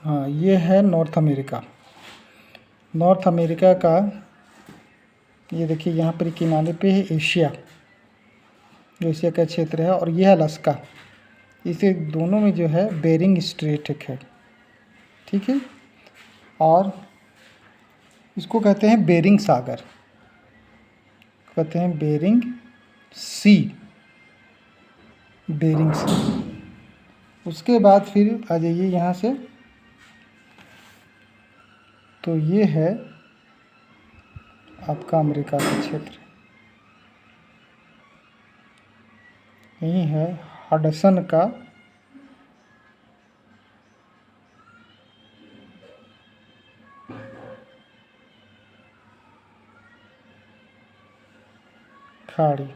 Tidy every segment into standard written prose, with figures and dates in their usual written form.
हाँ, ये है नॉर्थ अमेरिका। नॉर्थ अमेरिका का ये देखिए, यहाँ पर किनारे पे है एशिया, जो एशिया का क्षेत्र है, और ये है अलास्का। इसे दोनों में जो है बेरिंग स्ट्रेट है, ठीक है। और इसको कहते हैं बेरिंग सागर, कहते हैं बेरिंग सी, बेरिंग सी। उसके बाद फिर आ जाइए यहाँ से, तो ये है आपका अमेरिका का क्षेत्र। यही है हडसन का खाड़ी।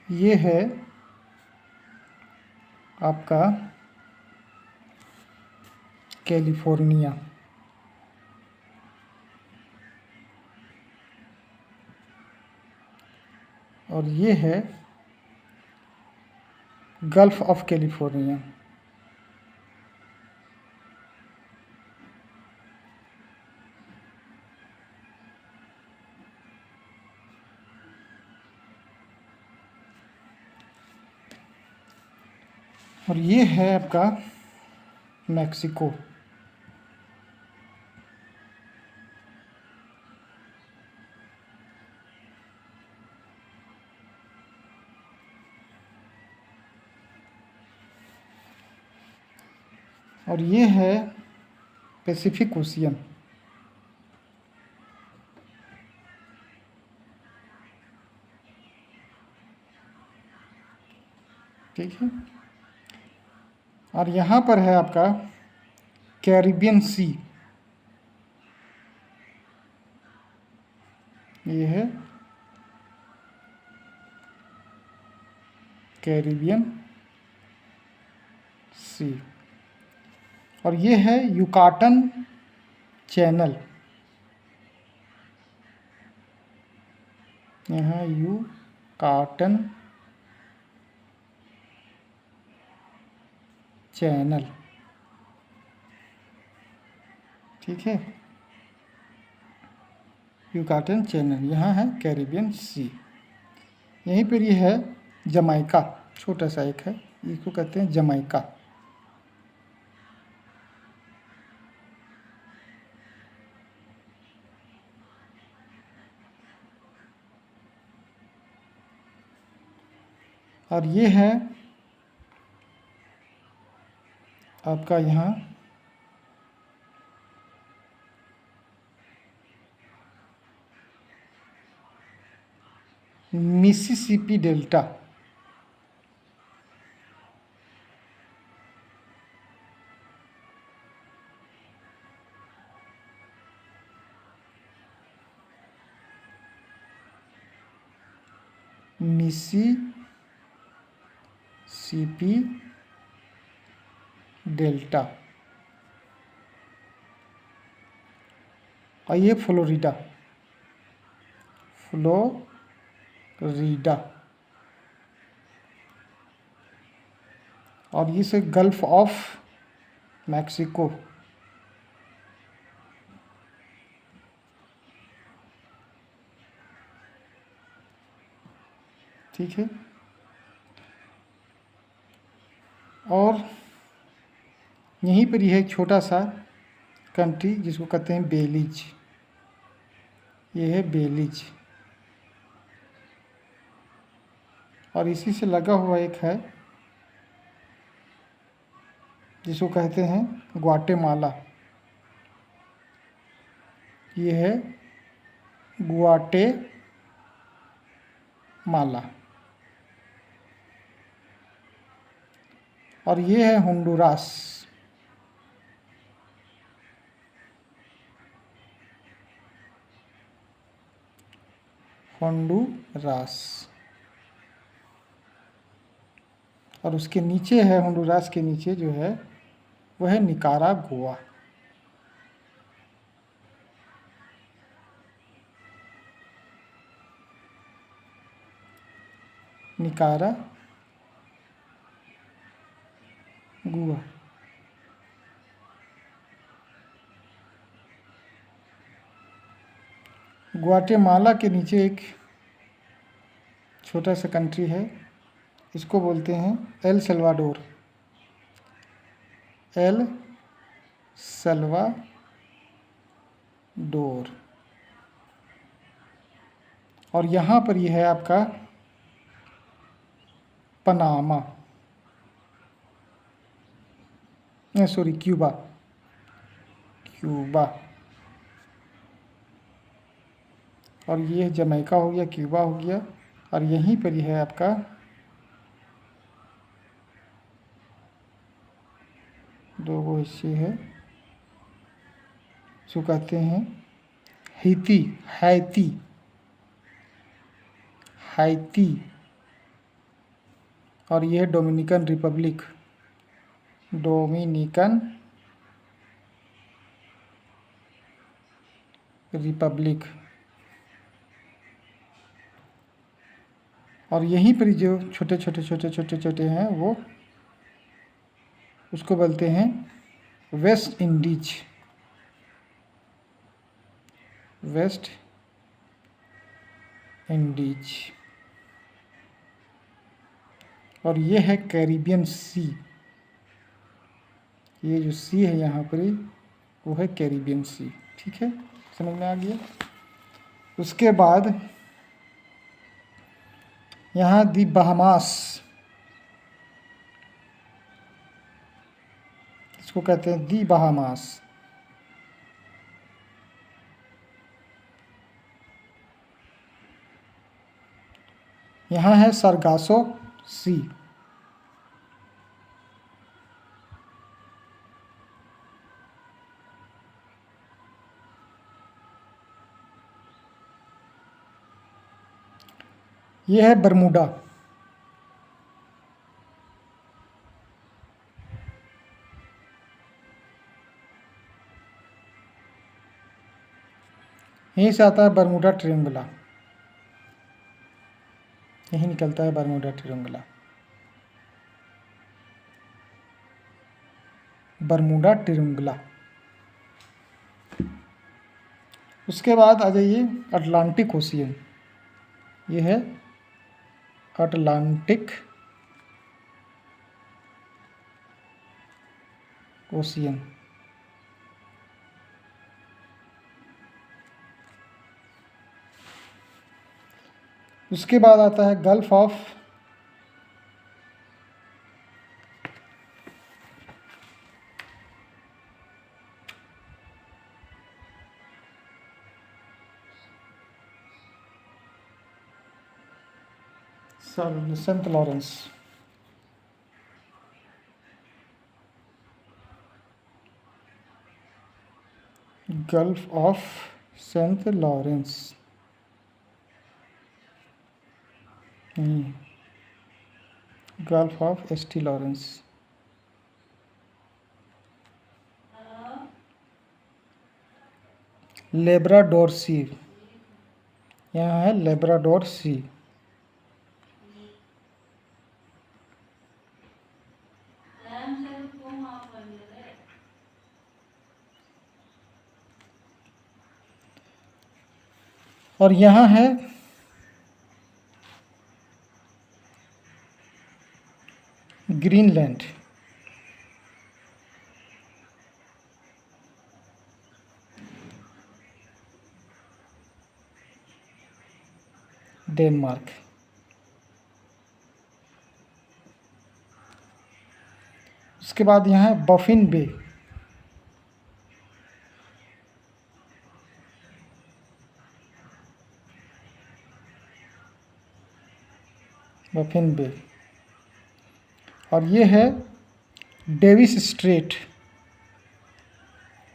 ये है आपका कैलिफोर्निया। और ये है गल्फ ऑफ कैलिफोर्निया। और ये है आपका मैक्सिको। और ये है पैसिफिक ओशियन। ठीक है। और यहाँ पर है आपका कैरिबियन सी। ये है कैरिबियन सी। और ये है युकाटन चैनल। यहाँ युकाटन चैनल, ठीक है। युकाटन चैनल, यहाँ है कैरिबियन सी। यहीं पर ये है जमाइका, छोटा सा एक है, इसको कहते हैं जमाइका। और ये है आपका यहाँ मिसिसिपी डेल्टा, मिसिसिपी डेल्टा, और ये फ्लोरिडा, फ्लोरिडा, और इसे गल्फ ऑफ मैक्सिको, ठीक है। और यहीं पर यह एक छोटा सा कंट्री जिसको कहते हैं बेलीज, ये है बेलीज, और इसी से लगा हुआ एक है जिसको कहते हैं ग्वाटेमाला, ये है ग्वाटेमाला, और ये है होंडुरास, होंडुरास, और उसके नीचे है, होंडुरास के नीचे जो है वह है निकारागुआ, निकारागुआ। ग्वाटेमाला के नीचे एक छोटा सा कंट्री है, इसको बोलते हैं एल सल्वाडोर, एल सल्वाडोर, और यहाँ पर यह है आपका पनामा, सॉरी क्यूबा, क्यूबा, और ये जमैका हो गया, क्यूबा हो गया, और यहीं पर यह है आपका दो वो हिस्से है जो कहते हैं हैती, हैती, हैती, और यह है डोमिनिकन रिपब्लिक, डोमिनिकन रिपब्लिक, और यहीं पर जो छोटे छोटे हैं वो उसको बोलते हैं वेस्ट इंडीज, वेस्ट इंडीज, और ये है कैरिबियन सी, ये जो सी है यहाँ पर वो है कैरिबियन सी, ठीक है, समझ में आ गया। उसके बाद यहाँ दी बहामास, इसको कहते हैं दी बहामास, यहाँ है सरगासो सी, ये है बरमूडा, यहीं से आता है बरमूडा ट्रायंगुला, यहीं निकलता है बरमूडा ट्रायंगुला, बरमूडा ट्रायंगुला। उसके बाद आ जाइए अटलांटिक ओशियन, ये है अटलांटिक ओशियन, उसके बाद आता है Gulf of Saint Lawrence, Gulf of Saint Lawrence, Gulf of ST Lawrence. Labrador Sea, यहाँ है लेब्राडोर सी। और यहाँ है ग्रीनलैंड, डेनमार्क। उसके बाद यहाँ है बफिन बे, बफिन बे। और ये है डेविस स्ट्रेट,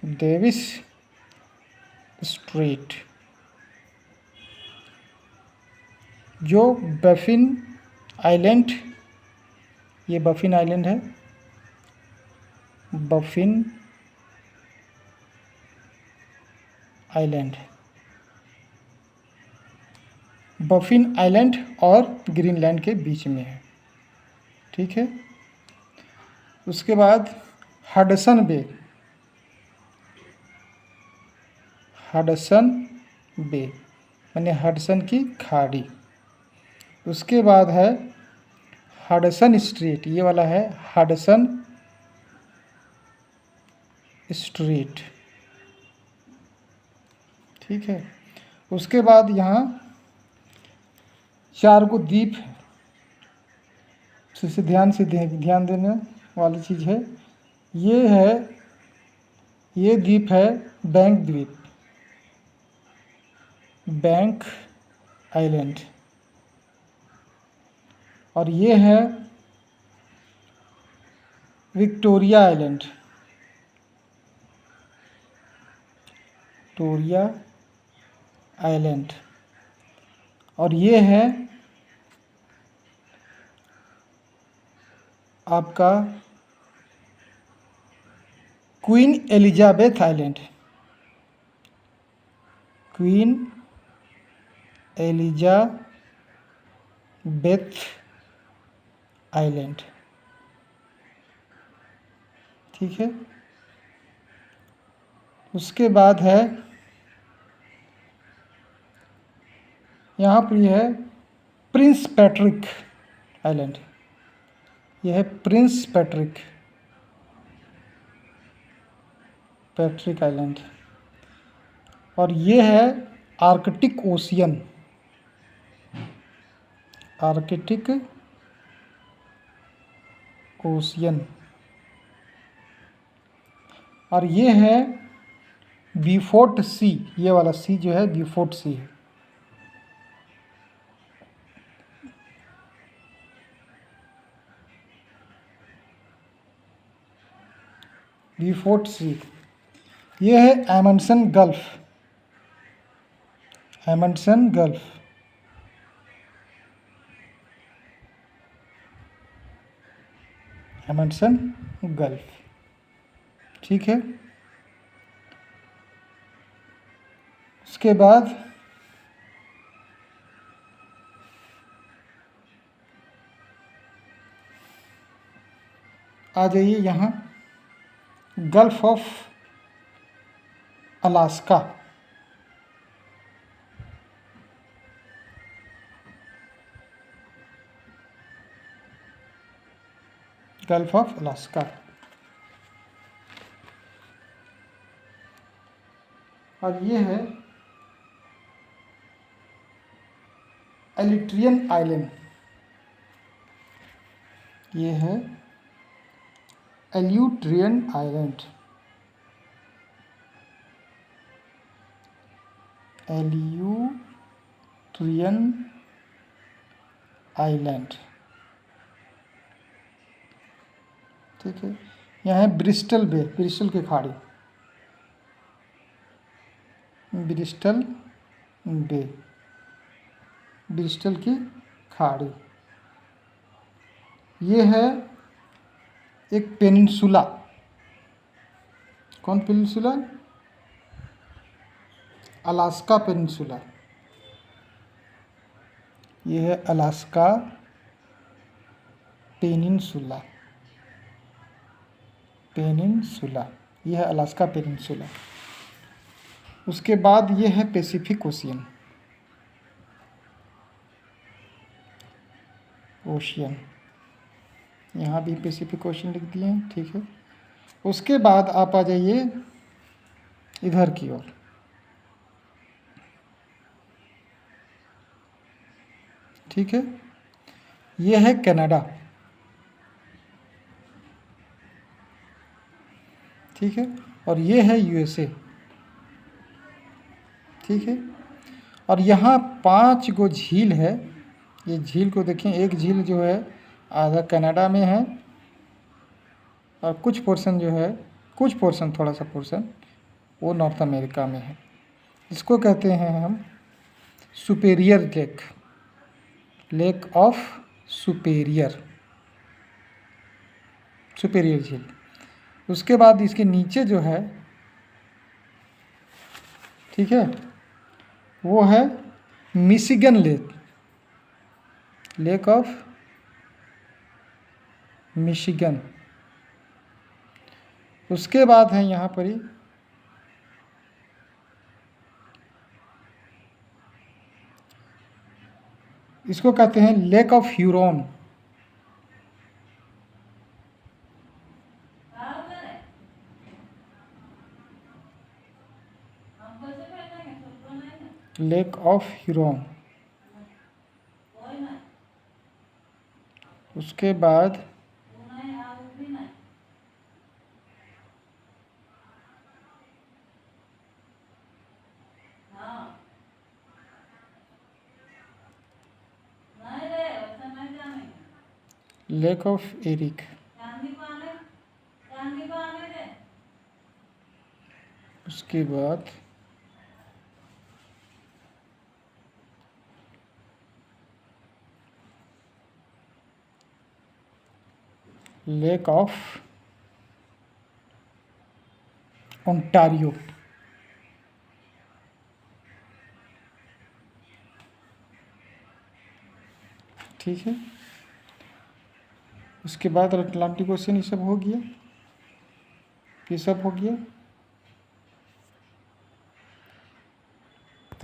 डेविस स्ट्रेट, जो बफिन आइलैंड, ये बफिन आइलैंड है, बफिन आइलैंड, बफिन आइलैंड और ग्रीनलैंड के बीच में है, ठीक है। उसके बाद हडसन बे, हडसन बे यानी हडसन की खाड़ी। उसके बाद है हडसन स्ट्रेट, ये वाला है हडसन स्ट्रेट, ठीक है। उसके बाद यहाँ 4 गो द्वीप है, इसे ध्यान देने वाली चीज़ है। ये द्वीप है बैंक द्वीप, बैंक आइलैंड। और ये है विक्टोरिया आइलैंड, विक्टोरिया आइलैंड। और ये है आपका queen Elizabeth island, queen Elizabeth island, ठीक है। उसके बाद है यहाँ पर यह है प्रिंस पैट्रिक आइलैंड, यह है प्रिंस पैट्रिक आइलैंड। और ये है आर्कटिक ओशियन, आर्कटिक ओशियन। और ये है बीफोर्ट सी, ये वाला सी जो है बीफोर्ट सी है, बीफोर्ट सी। ये है Amundsen gulf, Amundsen gulf, Amundsen gulf, ठीक है। उसके बाद आ जाइए यहाँ gulf of Alaska, gulf of Alaska. और ये है एलिट्रियन आइलैंड, ये है एल्यूट्रियन आइलैंड, एल्यूट्रियन आइलैंड। ठीक है, यहाँ है ब्रिस्टल बे, ब्रिस्टल की खाड़ी, ब्रिस्टल बे, ब्रिस्टल की खाड़ी। ये है एक पेनिनसुला। कौन पेनिनसुला? Alaska peninsula. ये है अलास्का पेनिनसुला, पेनिनसुला, ये है अलास्का पेनिनसुला। उसके बाद ये है पैसिफिक ओशियन, ओशियन, यहाँ भी पैसिफिक ओशियन लिख दिए हैं। ठीक है, उसके बाद आप आ जाइए इधर की ओर। ठीक है, ये है कनाडा। ठीक है, और ये है यूएसए। ठीक है, और यहाँ 5 गो झील है। ये झील को देखें, एक झील जो है आधा कनाडा में है और कुछ पोर्शन जो है, कुछ पोर्शन, थोड़ा सा पोर्शन वो नॉर्थ अमेरिका में है। इसको कहते हैं हम superior lake, lake of superior, superior झील। उसके बाद इसके नीचे जो है, ठीक है, वो है Michigan lake, lake of Michigan. उसके बाद है यहाँ पर ही इसको कहते हैं lake of Huron. Lake of Huron. उसके बाद लेक ऑफ एरिक। उसके बाद लेक ऑफ ओंटारियो। ठीक है, उसके बाद अटलांटिक ओशियन, ये सब हो गया, ये सब हो गया।